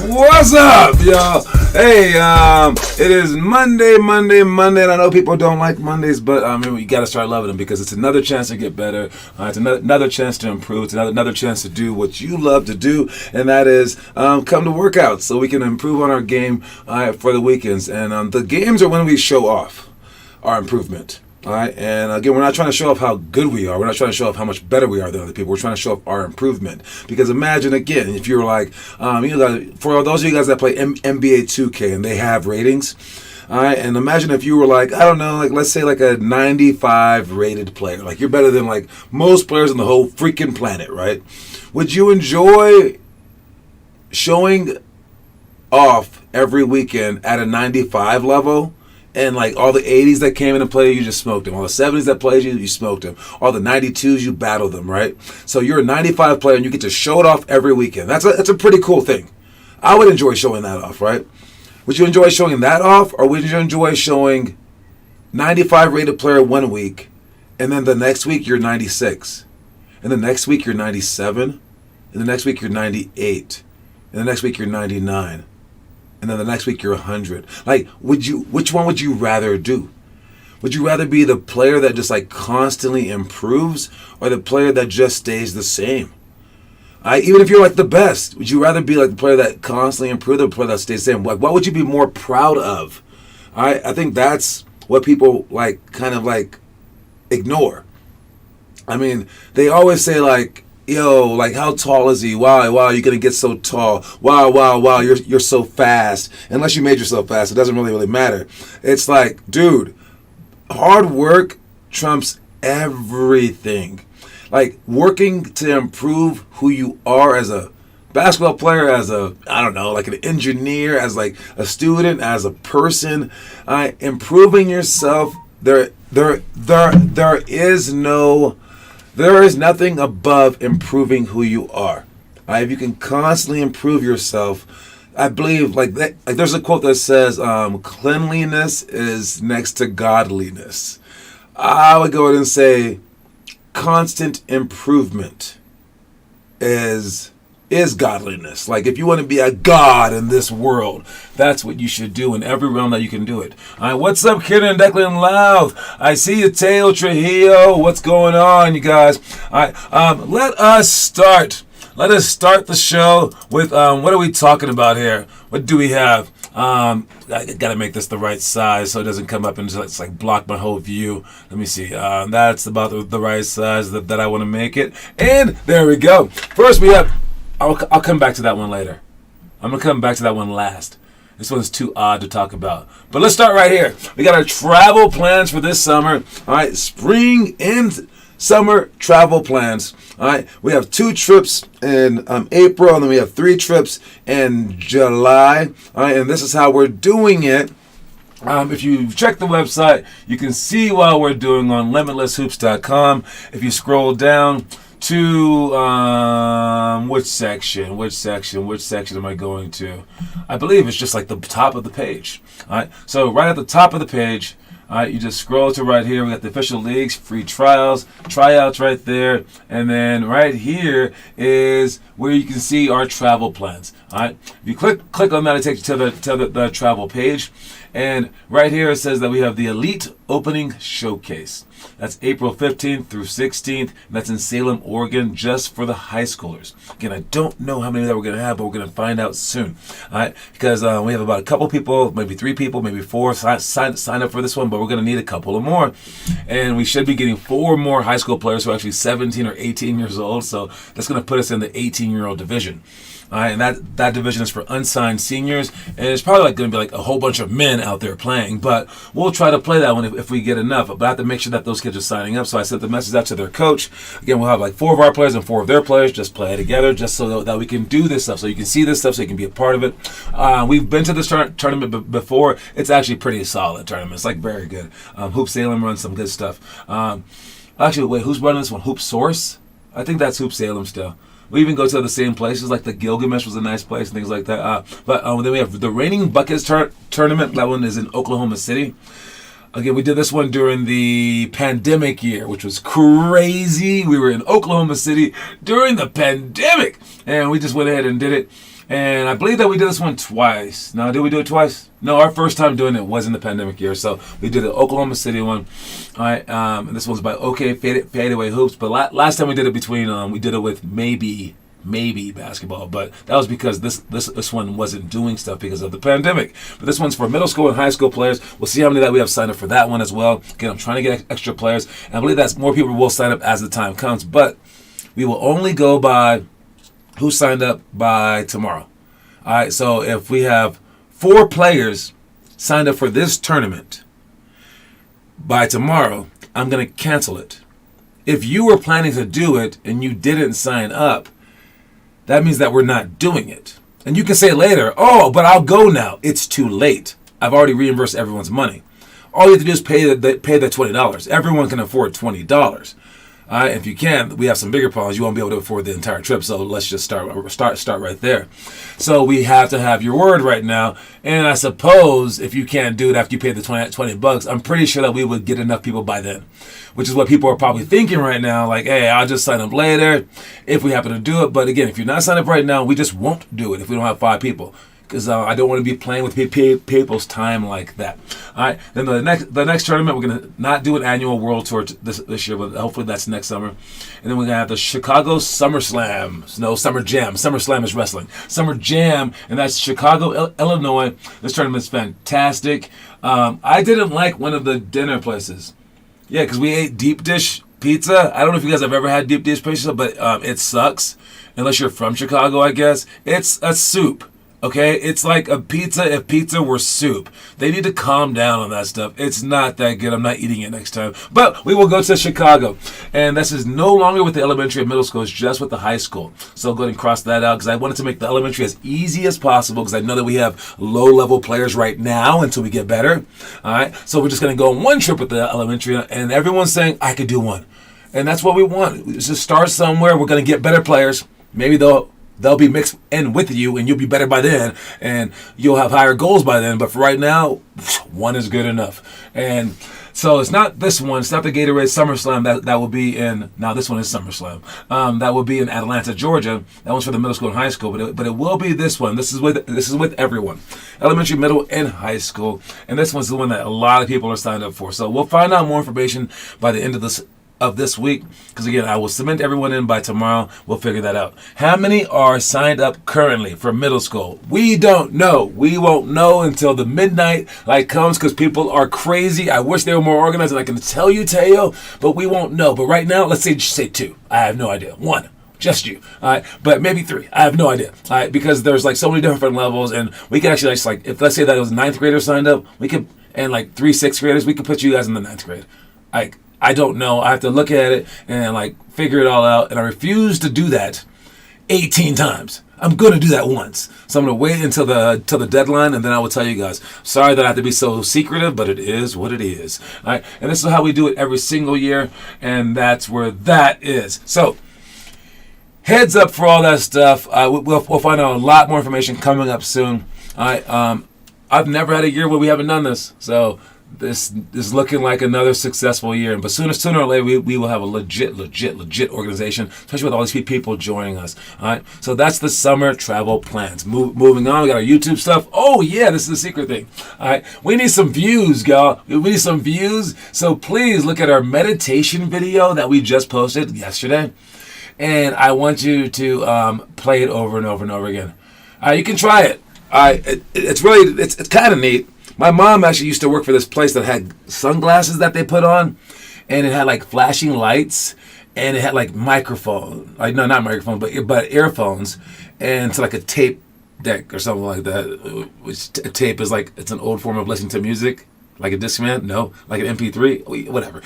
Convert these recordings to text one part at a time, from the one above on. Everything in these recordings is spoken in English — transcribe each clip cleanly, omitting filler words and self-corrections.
What's up, y'all? Hey, it is Monday, and I know people don't like Mondays, but we got to start loving them because it's another chance to get better. It's another chance to improve. It's another chance to do what you love to do, and that is come to workouts so we can improve on our game for the weekends. And the games are when we show off our improvement. All right, and again, we're not trying to show off how good we are. We're not trying to show off how much better we are than other people. We're trying to show off our improvement. Because imagine, again, if you're like, for those of you guys that play NBA 2K and they have ratings, all right, and imagine if you were like, I don't know, like let's say like a 95 rated player. Like you're better than like most players on the whole freaking planet, right? Would you enjoy showing off every weekend at a 95 level? And like all the 80s that came in and played, you just smoked them. All the 70s that played you, you smoked them. All the 92s, you battled them, right? So you're a 95 player and you get to show it off every weekend. That's a pretty cool thing. I would enjoy showing that off, right? Would you enjoy showing that off, or would you enjoy showing 95 rated player one week, and then the next week you're 96, and the next week you're 97, and the next week you're 98, and the next week you're 99? And then the next week you're 100. Like, which one would you rather do? Would you rather be the player that just like constantly improves, or the player that just stays the same? Even if you're like the best, would you rather be like the player that constantly improves, or the player that stays the same? Like, what would you be more proud of? I think that's what people like kind of like ignore. I mean, they always say like, yo, like how tall is he? Wow, you're gonna get so tall. Wow, you're so fast. Unless you made yourself fast, it doesn't really matter. It's like, dude, hard work trumps everything. Like working to improve who you are as a basketball player, as a, I don't know, like an engineer, as like a student, as a person, improving yourself. There is nothing above improving who you are. If you can constantly improve yourself, I believe like that. Like there's a quote that says, "Cleanliness is next to godliness." I would go ahead and say, constant improvement is godliness. Like if you want to be a god in this world, that's what you should do in every realm that you can do it. All right, what's up, Kieran, Declan Loud? I see you, Teo Trujillo. What's going on, you guys? All right, let us start the show with what are we talking about here? What do we have? I gotta make this the right size so it doesn't come up and just like block my whole view. Let me see. That's about the right size that I want to make it. And there we go. First we have. I'll come back to that one later. I'm going to come back to that one last. This one's too odd to talk about. But let's start right here. We got our travel plans for this summer. All right, spring and summer travel plans. All right, we have 2 trips in April, and then we have 3 trips in July. All right, and this is how we're doing it. If you check the website, you can see what we're doing on limitlesshoops.com. If you scroll down to which section am I going to? I believe it's just like the top of the page. All right, so right at the top of the page, all right, you just scroll to right here. We got the official leagues, free tryouts right there, and then right here is where you can see our travel plans. All right, if you click on that, it takes you to the travel page, and right here it says that we have the Elite Opening Showcase. That's April 15th through 16th. And that's in Salem, Oregon, just for the high schoolers. Again, I don't know how many that we're going to have, but we're going to find out soon. All right, because we have about a couple people, maybe 3 people, maybe 4 sign up for this one, but we're going to need a couple of more. And we should be getting 4 more high school players who are actually 17 or 18 years old. So that's going to put us in the 18-year-old division. All right, and that division is for unsigned seniors, and it's probably like going to be like a whole bunch of men out there playing, but we'll try to play that one if we get enough. But I have to make sure that those kids are signing up, so I sent the message out to their coach. Again, we'll have like 4 of our players and 4 of their players just play together, just so that we can do this stuff, so you can see this stuff, so you can be a part of it. We've been to this tournament before. It's actually pretty solid tournament. It's like very good. Hoop Salem runs some good stuff. Actually, wait, who's running this one? Hoop Source? I think that's Hoop Salem still. We even go to the same places, like the Gilgamesh was a nice place and things like that. But then we have the Raining Buckets tournament. That one is in Oklahoma City. Again, we did this one during the pandemic year, which was crazy. We were in Oklahoma City during the pandemic, and we just went ahead and did it. And I believe that we did this one twice. Now, did we do it twice? No, our first time doing it was in the pandemic year. So we did the Oklahoma City one. All right, and this one's by OK Fadeaway Hoops. But last time we did it we did it with maybe basketball, but that was because this one wasn't doing stuff because of the pandemic. But this one's for middle school and high school players. We'll see how many that we have signed up for that one as well. Again, I'm trying to get extra players, and I believe that more people will sign up as the time comes. But we will only go by who signed up by tomorrow. All right, so if we have 4 players signed up for this tournament by tomorrow, I'm going to cancel it. If you were planning to do it and you didn't sign up, that means that we're not doing it. And you can say later, oh, but I'll go now. It's too late. I've already reimbursed everyone's money. All you have to do is pay the $20. Everyone can afford $20. If you can, we have some bigger problems. You won't be able to afford the entire trip. So let's just start right there. So we have to have your word right now. And I suppose if you can't do it after you pay the $20, I'm pretty sure that we would get enough people by then, which is what people are probably thinking right now. Like, hey, I'll just sign up later if we happen to do it. But again, if you're not signed up right now, we just won't do it if we don't have 5 people. Because I don't want to be playing with people's time like that. All right. Then the next tournament, we're gonna not do an annual world tour this year, but hopefully that's next summer. And then we're gonna have the Chicago Summer Slam. No, Summer Jam. Summer Slam is wrestling. Summer Jam, and that's Chicago, Illinois. This tournament's fantastic. I didn't like one of the dinner places. Yeah, because we ate deep dish pizza. I don't know if you guys have ever had deep dish pizza, but it sucks unless you're from Chicago, I guess. It's a soup. Okay, it's like a pizza if pizza were soup. They need to calm down on that stuff. It's not that good. I'm not eating it next time. But we will go to Chicago. And this is no longer with the elementary and middle school. It's just with the high school. So go ahead and cross that out because I wanted to make the elementary as easy as possible because I know that we have low-level players right now until we get better. All right, so we're just going to go on one trip with the elementary. And everyone's saying, I could do one. And that's what we want. Just start somewhere. We're going to get better players. Maybe they'll be mixed in with you, and you'll be better by then, and you'll have higher goals by then. But for right now, one is good enough. And so it's not this one. It's not the Gatorade SummerSlam that will be in. Now this one is SummerSlam. That will be in Atlanta, Georgia. That one's for the middle school and high school. But it will be this one. This is with everyone, elementary, middle, and high school. And this one's the one that a lot of people are signed up for. So we'll find out more information by the end of this week, because again, I will submit everyone in by tomorrow. We'll figure that out. How many are signed up currently for middle school? We don't know. We won't know until the midnight light comes because people are crazy. I wish they were more organized and I can tell you, Teo, but we won't know. But right now, let's say 2. I have no idea. 1. Just you, all right? But maybe 3. I have no idea, all right? Because there's like so many different levels, and we can actually just like, if let's say that it was 9th graders signed up, we could, and like 3 6th graders, we could put you guys in the 9th grade. I don't know. I have to look at it and like figure it all out. And I refuse to do that 18 times. I'm going to do that once. So I'm going to wait until the deadline, and then I will tell you guys. Sorry that I have to be so secretive, but it is what it is. All right. And this is how we do it every single year. And that's where that is. So heads up for all that stuff. We'll find out a lot more information coming up soon. All right. I've never had a year where we haven't done this. So this is looking like another successful year. But sooner or later, we will have a legit organization, especially with all these people joining us. All right. So that's the summer travel plans. Moving on, we got our YouTube stuff. Oh, yeah, this is the secret thing. All right. We need some views, y'all. We need some views. So please look at our meditation video that we just posted yesterday. And I want you to play it over and over and over again. You can try it. It's kind of neat. My mom actually used to work for this place that had sunglasses that they put on, and it had like flashing lights, and it had like microphone, like no, not microphone, but earphones, and it's like a tape deck or something like that. Which a tape is like, it's an old form of listening to music, like a Discman, no, like an MP3, whatever.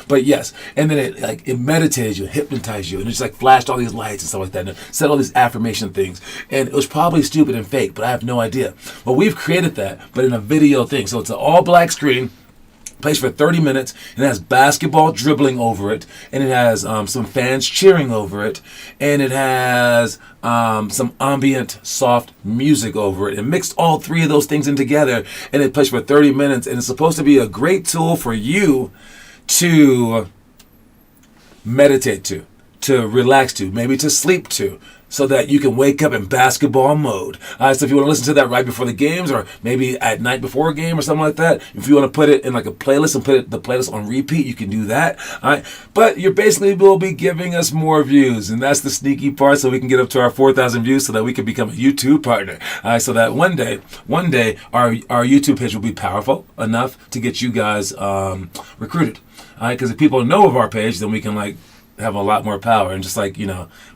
But yes, and then it meditated you, hypnotized you, and it just like flashed all these lights and stuff like that, and said all these affirmation things, and it was probably stupid and fake, but I have no idea. Well, we've created that, but in a video thing, so it's an all black screen Plays for 30 minutes, and it has basketball dribbling over it, and it has some fans cheering over it, and it has some ambient, soft music over it, and mixed all three of those things in together, and it plays for 30 minutes, and it's supposed to be a great tool for you to meditate to relax to, maybe to sleep to, so that you can wake up in basketball mode. So if you want to listen to that right before the games, or maybe at night before a game or something like that, if you want to put it in like a playlist and put the playlist on repeat, you can do that. All right, but you basically will be giving us more views, and that's the sneaky part, so we can get up to our 4,000 views, so that we can become a YouTube partner. All right, so that one day, our YouTube page will be powerful enough to get you guys recruited. All right, because if people know of our page, then we can like have a lot more power. And just like,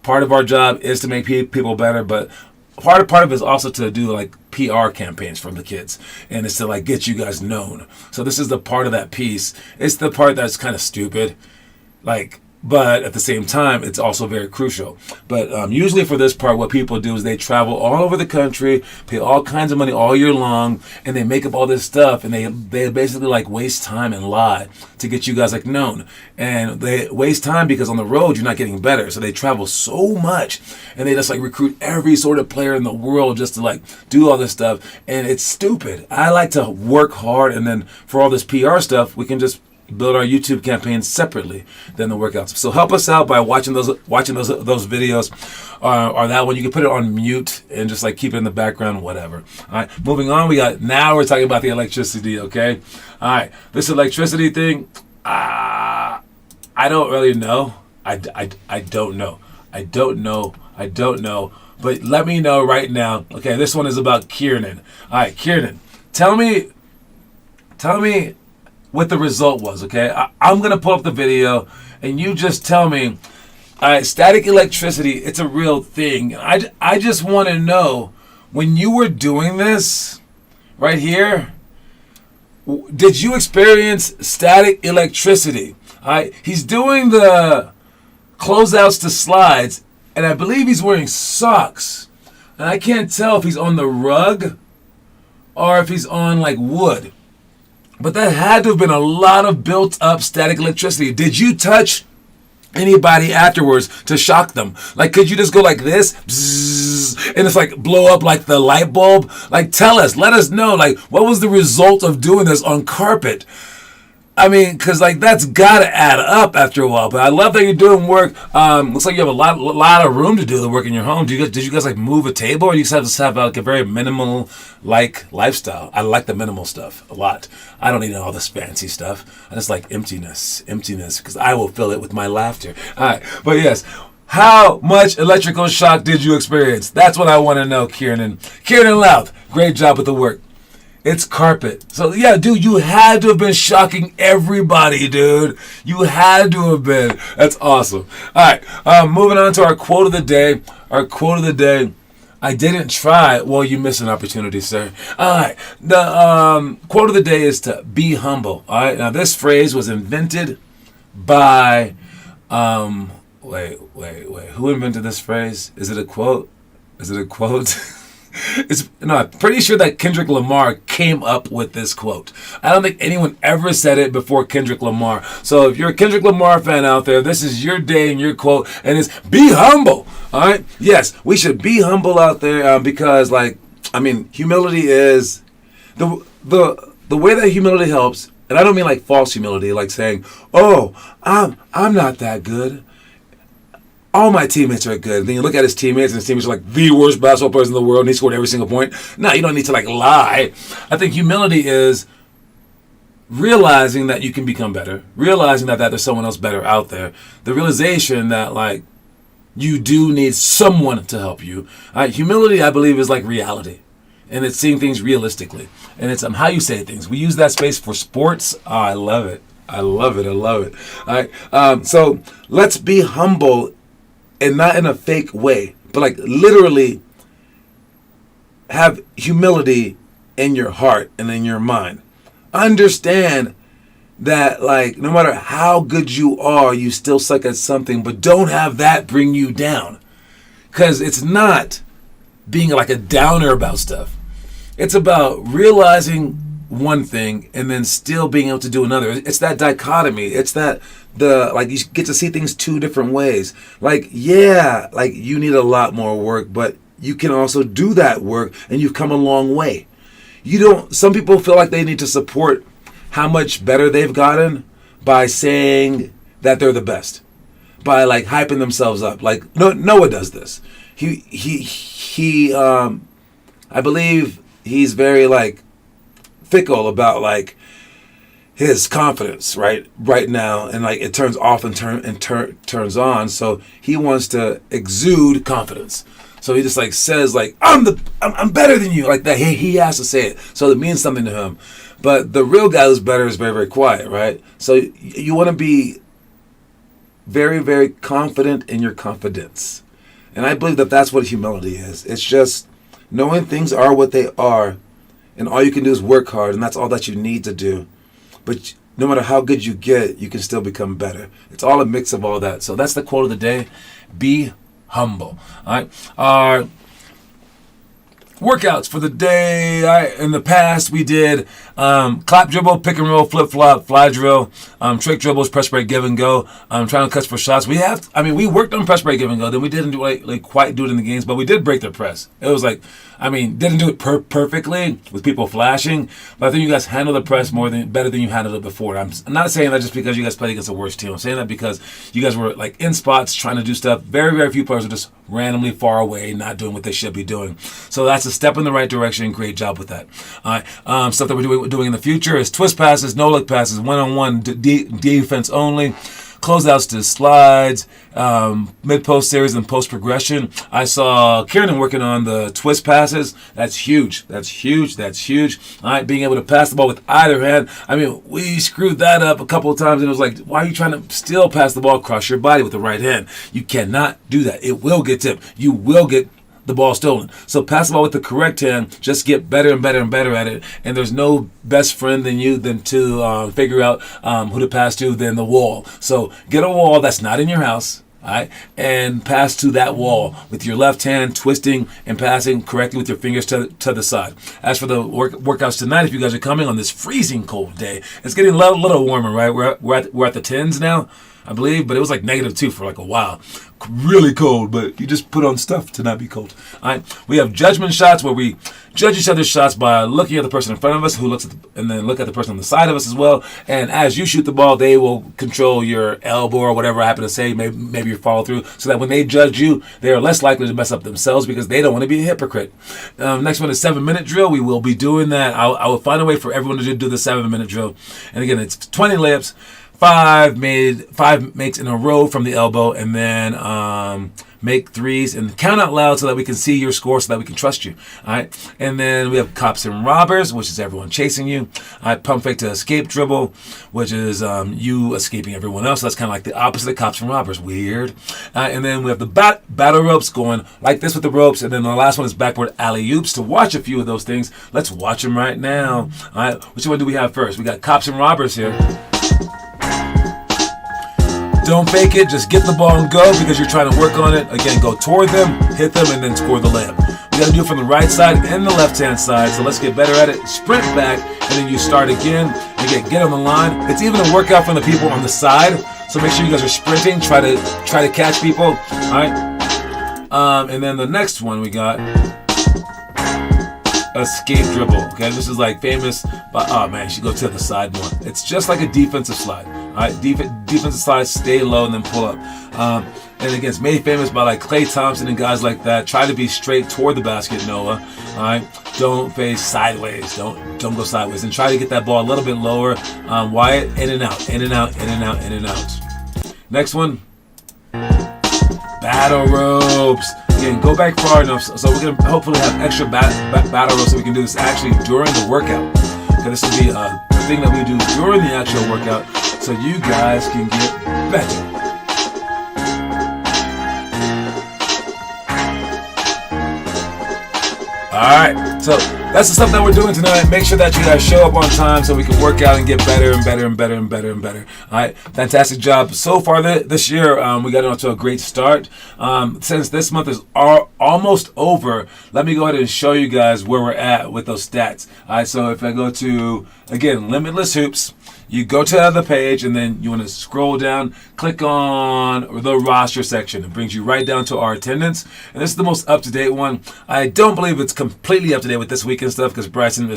part of our job is to make people better, but part of it is also to do like PR campaigns for the kids, and it's to like get you guys known. So this is the part of that piece. It's the part that's kind of stupid, but at the same time, it's also very crucial. But usually for this part, what people do is they travel all over the country, pay all kinds of money all year long, and they make up all this stuff, and they basically like waste time and lie to get you guys like known. And they waste time because on the road, you're not getting better. So they travel so much, and they just like recruit every sort of player in the world just to like do all this stuff. And it's stupid. I like to work hard, and then for all this PR stuff, we can just build our YouTube campaigns separately than the workouts. So help us out by watching those videos, or that one. You can put it on mute and just like keep it in the background, whatever. All right, moving on. Now we're talking about the electricity. Okay, all right. This electricity thing, I don't really know. I don't know. But let me know right now. Okay, this one is about Kiernan. All right, Kiernan, tell me what the result was, okay? I'm going to pull up the video, and you just tell me, all right, static electricity, it's a real thing. I just want to know, when you were doing this right here, did you experience static electricity? All right, he's doing the closeouts to slides, and I believe he's wearing socks. And I can't tell if he's on the rug or if he's on like wood. But that had to have been a lot of built-up static electricity. Did you touch anybody afterwards to shock them? Like, could you just go like this, bzzz, and it's like blow up like the light bulb? Like, let us know, like, what was the result of doing this on carpet? I mean, because like that's got to add up after a while. But I love that you're doing work. Looks like you have a lot of room to do the work in your home. Did you guys like move a table, or you just have like a very minimal like lifestyle? I like the minimal stuff a lot. I don't need all this fancy stuff. I just like emptiness, because I will fill it with my laughter. All right, but yes. How much electrical shock did you experience? That's what I want to know, Kiernan. Kiernan Louth, great job with the work. It's carpet. So, yeah, dude, you had to have been shocking everybody, dude. You had to have been. That's awesome. All right, moving on to our quote of the day. Our quote of the day, I didn't try. Well, you missed an opportunity, sir. All right, the quote of the day is to be humble. All right, now this phrase was invented by, wait. Who invented this phrase? Is it a quote? I'm pretty sure that Kendrick Lamar came up with this quote. I don't think anyone ever said it before Kendrick Lamar. So if you're a Kendrick Lamar fan out there, this is your day and your quote, and it's be humble. All right? Yes, we should be humble out there because, humility is the way that humility helps. And I don't mean like false humility, like saying, "Oh, I'm not that good. All my teammates are good." Then you look at his teammates, and his teammates are like the worst basketball players in the world, and he scored every single point. No, you don't need to like lie. I think humility is realizing that you can become better, realizing that there's someone else better out there, the realization that like you do need someone to help you. Humility, I believe, is like reality, and it's seeing things realistically, and it's how you say things. We use that space for sports. Oh, I love it. All right, so let's be humble. And not in a fake way, but like literally have humility in your heart and in your mind. Understand that like no matter how good you are, you still suck at something, but don't have that bring you down. Because it's not being like a downer about stuff. It's about realizing one thing and then still being able to do another. It's that dichotomy. It's that you get to see things two different ways. Like, yeah, like you need a lot more work, but you can also do that work and you've come a long way. Some people feel like they need to support how much better they've gotten by saying that they're the best, by like hyping themselves up. Like Noah does this. I believe he's very like fickle about like his confidence right now, and like it turns off and turns on. So he wants to exude confidence. So he just like says like I'm better than you, like that. He has to say it, so it means something to him. But the real guy who's better is very, very quiet, right? So you want to be very, very confident in your confidence, and I believe that that's what humility is. It's just knowing things are what they are, and all you can do is work hard, and that's all that you need to do. But no matter how good you get, you can still become better. It's all a mix of all that. So that's the quote of the day. Be humble. All right. Our workouts for the day. All right. In the past, we did clap dribble, pick and roll, flip flop, fly drill, trick dribbles, press break, give and go. Trying to catch for shots. We worked on press break, give and go. Then we didn't do like quite do it in the games, but we did break their press. It was like, didn't do it perfectly with people flashing, but I think you guys handled the press better than you handled it before. I'm not saying that just because you guys played against the worst team. I'm saying that because you guys were like in spots trying to do stuff. Very, very few players are just randomly far away, not doing what they should be doing. So that's a step in the right direction. Great job with that. All right. Stuff that we're doing in the future is twist passes, no look passes, one-on-one defense only. Closeouts to slides, mid-post series and post progression. I saw Kieran working on the twist passes. That's huge. All right, being able to pass the ball with either hand. We screwed that up a couple of times, and it was like, why are you trying to still pass the ball across your body with the right hand? You cannot do that. It will get tipped. You will get the ball stolen. So pass the ball with the correct hand. Just get better and better and better at it. And there's no best friend than to figure out who to pass to than the wall. So get a wall that's not in your house, all right, and pass to that wall with your left hand, twisting and passing correctly with your fingers to the side. As for the workouts tonight, if you guys are coming on this freezing cold day, it's getting a little warmer, right? We're at the 10s now, I believe, but it was like -2 for like a while. Really cold, but you just put on stuff to not be cold. All right, we have judgment shots where we judge each other's shots by looking at the person in front of us, and then look at the person on the side of us as well. And as you shoot the ball, they will control your elbow or whatever I happen to say, maybe your follow through, so that when they judge you, they are less likely to mess up themselves because they don't want to be a hypocrite. Next one is 7-minute drill. We will be doing that. I will find a way for everyone to do the 7-minute drill. And again, it's 20 layups. 5 makes in a row from the elbow, and then make threes and count out loud so that we can see your score, so that we can trust you. All right, and then we have cops and robbers, which is everyone chasing you. All right, pump fake to escape dribble, which is you escaping everyone else. So that's kind of like the opposite of cops and robbers. Weird. And then we have the battle ropes, going like this with the ropes, and then the last one is backboard alley oops. To watch a few of those things, let's watch them right now. All right, which one do we have first? We got cops and robbers here. Don't fake it, just get the ball and go because you're trying to work on it. Again, go toward them, hit them, and then score the layup. We got to do it from the right side and the left-hand side, so let's get better at it. Sprint back, and then you start again. Again, get on the line. It's even a workout from the people on the side, so make sure you guys are sprinting. Try to catch people. All right. And then the next one we got escape dribble. Okay, this is like famous, but oh man, you should go to the side more. It's just like a defensive slide. All right, defensive slide, stay low and then pull up. And again, it's made famous by like Klay Thompson and guys like that. Try to be straight toward the basket, Noah. All right, don't face sideways. Don't go sideways, and try to get that ball a little bit lower. Wyatt, in and out, in and out, in and out, in and out. Next one, battle ropes. Again, go back far enough so we're going to hopefully have extra battle ropes so we can do this actually during the workout. Okay, this will be a thing that we do during the actual workout so you guys can get better. All right, so That's the stuff that we're doing tonight. Make sure that you guys show up on time so we can work out and get better and better and better and better and better. All right, fantastic job so far this year. We got off to a great start. Since this month is almost over, let me go ahead and show you guys where we're at with those stats. All right, so if I go to, again, Limitless Hoops, you go to the page and then you want to scroll down, click on the roster section. It brings you right down to our attendance. And this is the most up-to-date one. I don't believe it's completely up-to-date with this weekend stuff because Bryson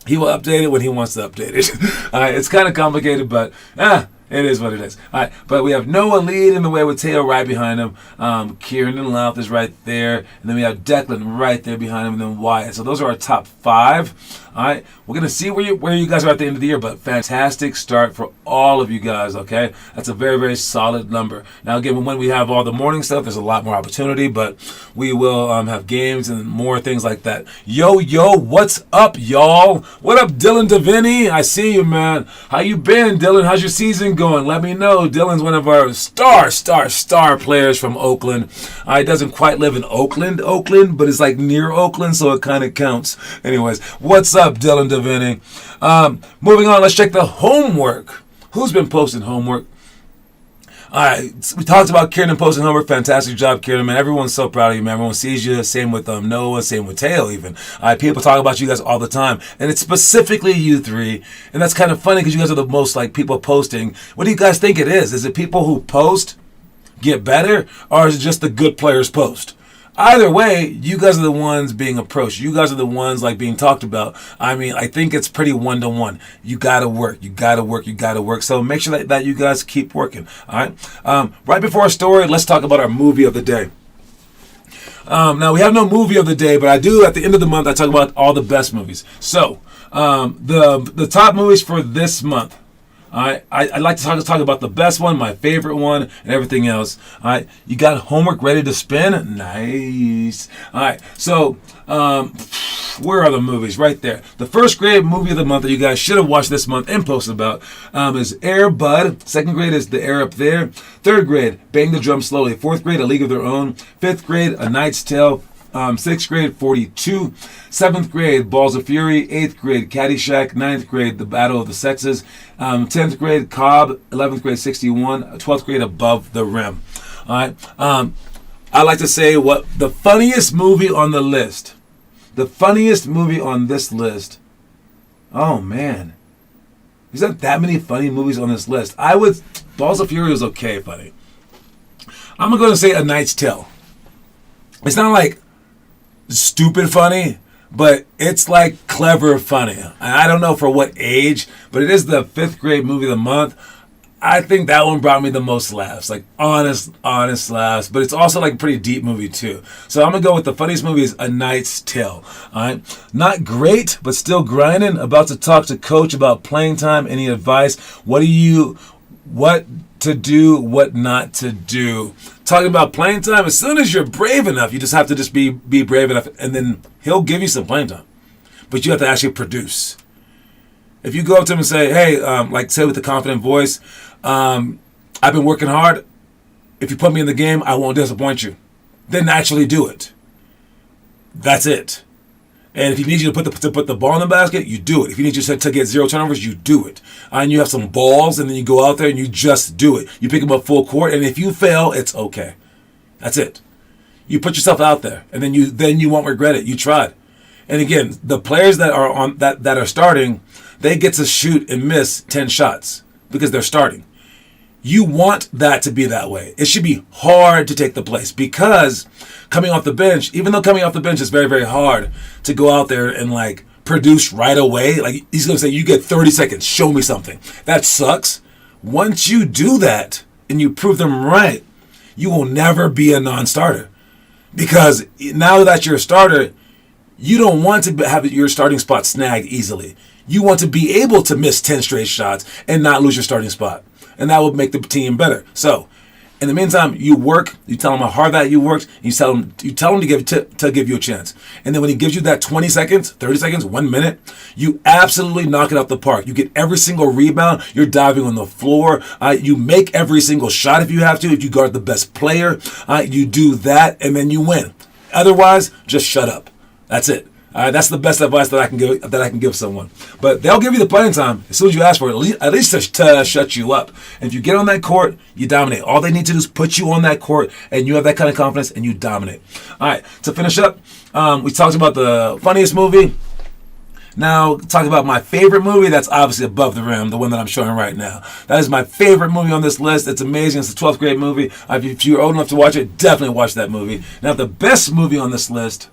he will update it when he wants to update it. All right, it's kind of complicated, but it is what it is. All right, but we have Noah leading the way with Teo right behind him. Kieran Louth is right there. And then we have Declan right there behind him, and then Wyatt. So those are our top 5. All right, we're going to see where you guys are at the end of the year, but fantastic start for all of you guys, okay? That's a very, very solid number. Now, again, when we have all the morning stuff, there's a lot more opportunity, but we will have games and more things like that. Yo, what's up, y'all? What up, Dylan Deviney? I see you, man. How you been, Dylan? How's your season going? Let me know. Dylan's one of our star players from Oakland. He doesn't quite live in Oakland, but it's like near Oakland, so it kind of counts. Anyways, what's up, Dylan Deviney? Moving on, let's check the homework. Who's been posting homework? All right, we talked about Kieran posting homework. Fantastic job, Kieran, man. Everyone's so proud of you, man. Everyone sees you. Same with Noah, same with Teo even. People talk about you guys all the time, and it's specifically you three. And that's kind of funny because you guys are the most like people posting. What do you guys think it is? Is it people who post get better, or is it just the good players post? Either way, you guys are the ones being approached. You guys are the ones like being talked about. I mean, I think it's pretty one-to-one. You gotta work. So make sure that you guys keep working. All right. Right before our story, let's talk about our movie of the day. Now we have no movie of the day, but I do at the end of the month. I talk about all the best movies. So the top movies for this month. All right, I'd like to talk about the best one, my favorite one, and everything else. All right, you got homework ready to spin? Nice. All right, so where are the movies? Right there. The first grade movie of the month that you guys should have watched this month and posted about is Air Bud. Second grade is The Air Up There. Third grade, Bang the Drum Slowly. Fourth grade, A League of Their Own. Fifth grade, A Knight's Tale. 6th grade, 42. 7th grade, Balls of Fury. 8th grade, Caddyshack. 9th grade, The Battle of the Sexes. 10th grade, Cobb. 11th grade, 61. 12th grade, Above the Rim. All right. I like to say what the funniest movie on the list. The funniest movie on this list. Oh, man. There's not that many funny movies on this list. Balls of Fury was okay funny. I'm going to say A Knight's Tale. It's not like stupid funny, but it's like clever funny. I don't know for what age, but it is the 5th grade movie of the month. I think that one brought me the most laughs, like honest laughs, but it's also like a pretty deep movie too. So I'm going to go with the funniest movie is A Knight's Tale. All right. Not great, but still grinding. About to talk to coach about playing time. Any advice? What to do, what not to do. Talking about playing time, as soon as you're brave enough, you just have to just be brave enough, and then he'll give you some playing time. But you have to actually produce. If you go up to him and say, hey, like say with a confident voice, I've been working hard. If you put me in the game, I won't disappoint you. Then actually do it. That's it. And if he needs you to put the ball in the basket, you do it. If he needs you to get 0 turnovers, you do it. And you have some balls, and then you go out there and you just do it. You pick them up full court, and if you fail, it's okay. That's it. You put yourself out there, and then you won't regret it. You tried. And again, the players that are on that are starting, they get to shoot and miss 10 shots because they're starting. You want that to be that way. It should be hard to take the place because coming off the bench, even though coming off the bench is very, very hard to go out there and like produce right away. Like he's going to say, you get 30 seconds, show me something. That sucks. Once you do that and you prove them right, you will never be a non-starter because now that you're a starter, you don't want to have your starting spot snagged easily. You want to be able to miss 10 straight shots and not lose your starting spot. And that will make the team better. So, in the meantime, you work. You tell him how hard that you worked. You tell him to give you a chance. And then when he gives you that 20 seconds, 30 seconds, 1 minute, you absolutely knock it out the park. You get every single rebound. You're diving on the floor. You make every single shot if you have to. If you guard the best player, you do that, and then you win. Otherwise, just shut up. That's it. All right, that's the best advice that I can give someone. But they'll give you the playing time as soon as you ask for it, at least to shut you up. And if you get on that court, you dominate. All they need to do is put you on that court, and you have that kind of confidence, and you dominate. All right, to finish up, we talked about the funniest movie. Now, talk about my favorite movie. That's obviously Above the Rim, the one that I'm showing right now. That is my favorite movie on this list. It's amazing. It's a 12th grade movie. If you're old enough to watch it, definitely watch that movie. Now, the best movie on this list,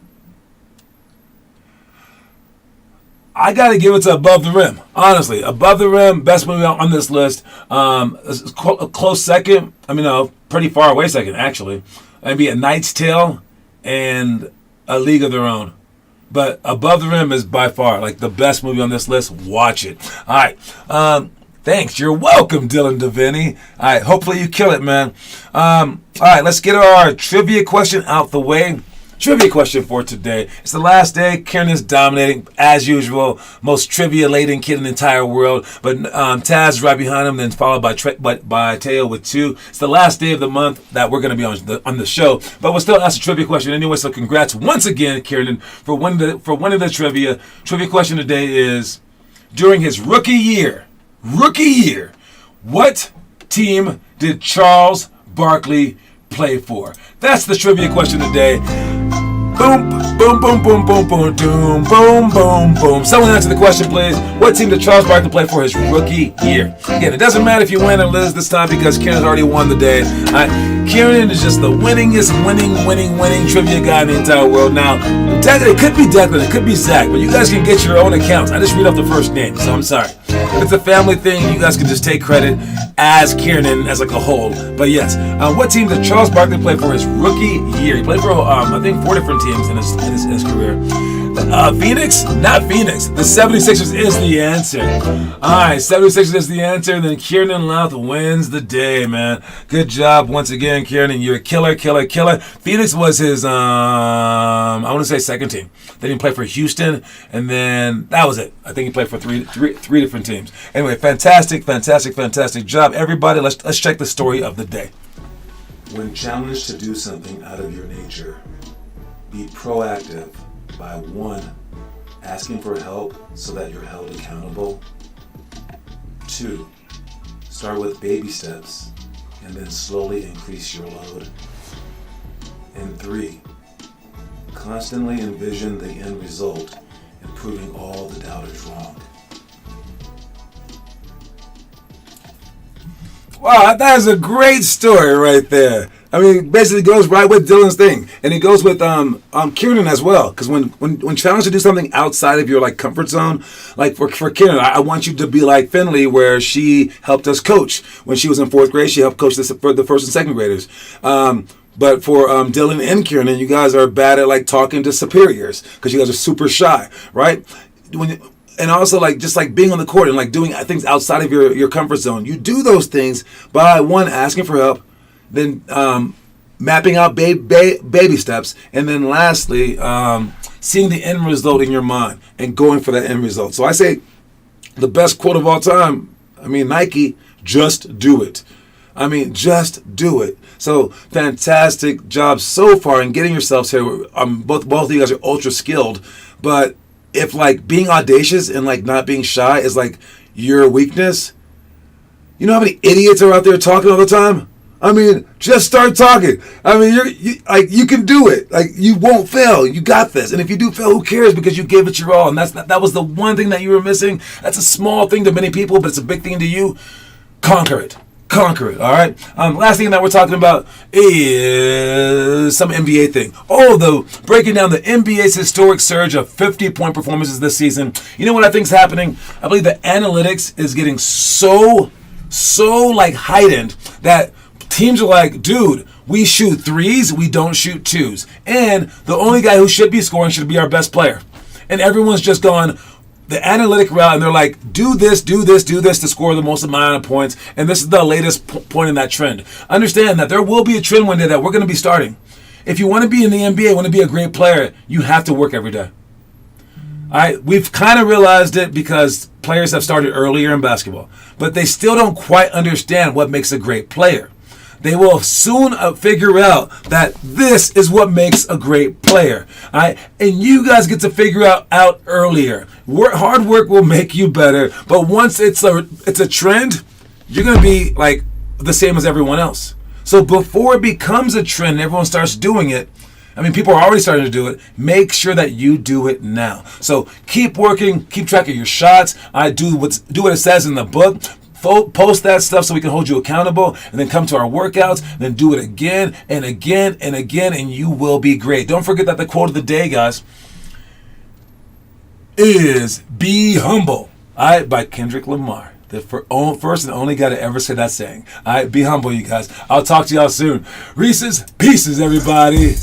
I got to give it to Above the Rim. Honestly, Above the Rim, best movie on this list. A close second. Pretty far away second, actually. Maybe A Knight's Tale and A League of Their Own. But Above the Rim is by far like the best movie on this list. Watch it. All right. Thanks. You're welcome, Dylan Deviney. All right. Hopefully you kill it, man. All right. Let's get our trivia question out the way. Trivia question for today. It's the last day. Kieran is dominating, as usual. Most trivia-laden kid in the entire world. But Taz is right behind him, then followed by Teo with 2. It's the last day of the month that we're going to be on the show. But we'll still ask a trivia question anyway, so congrats once again, Kieran, for winning the trivia. Trivia question today is, during his rookie year, what team did Charles Barkley play for? That's the trivia question today. Boom, boom, boom, boom, boom, boom, doom, boom, boom, boom. Someone answer the question, please. What team did Charles Barkley play for his rookie year? Again, it doesn't matter if you win or lose this time because Kieran's already won the day. Kieran is just the winningest, winning trivia guy in the entire world. Now, it could be Declan, it could be Zach, but you guys can get your own accounts. I just read off the first name, so I'm sorry. If it's a family thing, you guys can just take credit as Kieran as like a whole. But yes, what team did Charles Barkley play for his rookie year? He played for, I think, 4 different teams in his career. Phoenix? Not Phoenix. The 76ers is the answer. Alright, 76ers is the answer. And then Kieran Louth wins the day, man. Good job once again, Kieran. You're a killer. Phoenix was his, I want to say second team. Then he played for Houston, and then that was it. I think he played for three different teams. Anyway, fantastic job, everybody. Let's check the story of the day. When challenged to do something out of your nature, be proactive by 1, asking for help so that you're held accountable. 2, start with baby steps and then slowly increase your load. And 3, constantly envision the end result and proving all the doubters wrong. Wow, that is a great story right there. I mean, basically goes right with Dylan's thing, and it goes with Kieran as well. Because when challenged to do something outside of your like comfort zone, like for Kieran, I want you to be like Finley, where she helped us coach when she was in 4th grade. She helped coach for the 1st and 2nd graders. But for Dylan and Kieran, you guys are bad at like talking to superiors because you guys are super shy, right? And also like just like being on the court and like doing things outside of your comfort zone. You do those things by 1, asking for help, then mapping out baby steps, and then lastly, seeing the end result in your mind and going for that end result. So I say the best quote of all time, Nike, just do it. Just do it. So fantastic job so far in getting yourselves here. Both of you guys are ultra skilled, but if like being audacious and like not being shy is like your weakness, you know how many idiots are out there talking all the time? Just start talking. You can do it. Like, you won't fail. You got this. And if you do fail, who cares? Because you gave it your all. And that was the one thing that you were missing. That's a small thing to many people, but it's a big thing to you. Conquer it. All right. Last thing that we're talking about is some NBA thing. Breaking down the NBA's historic surge of 50-point performances this season. You know what I think is happening? I believe the analytics is getting so like heightened that teams are like, dude, we shoot 3s, we don't shoot 2s. And the only guy who should be scoring should be our best player. And everyone's just gone the analytic route, and they're like, do this to score the most amount of points. And this is the latest point in that trend. Understand that there will be a trend one day that we're going to be starting. If you want to be in the NBA, want to be a great player, you have to work every day. All right, we've kind of realized it because players have started earlier in basketball, but they still don't quite understand what makes a great player. they will soon figure out that this is what makes a great player. All right? And you guys get to figure out earlier. Hard work will make you better, but once it's a trend, you're going to be like the same as everyone else. So before it becomes a trend and everyone starts doing it, I mean, people are already starting to do it. Make sure that you do it now. So keep working, keep track of your shots. Do what it says in the book. Post that stuff so we can hold you accountable, and then come to our workouts, and then do it again and again and again, and you will be great. Don't forget that the quote of the day, guys, is "Be humble." All right, by Kendrick Lamar. The first and only guy to ever say that saying. All right, be humble, you guys. I'll talk to y'all soon. Reese's Pieces, everybody.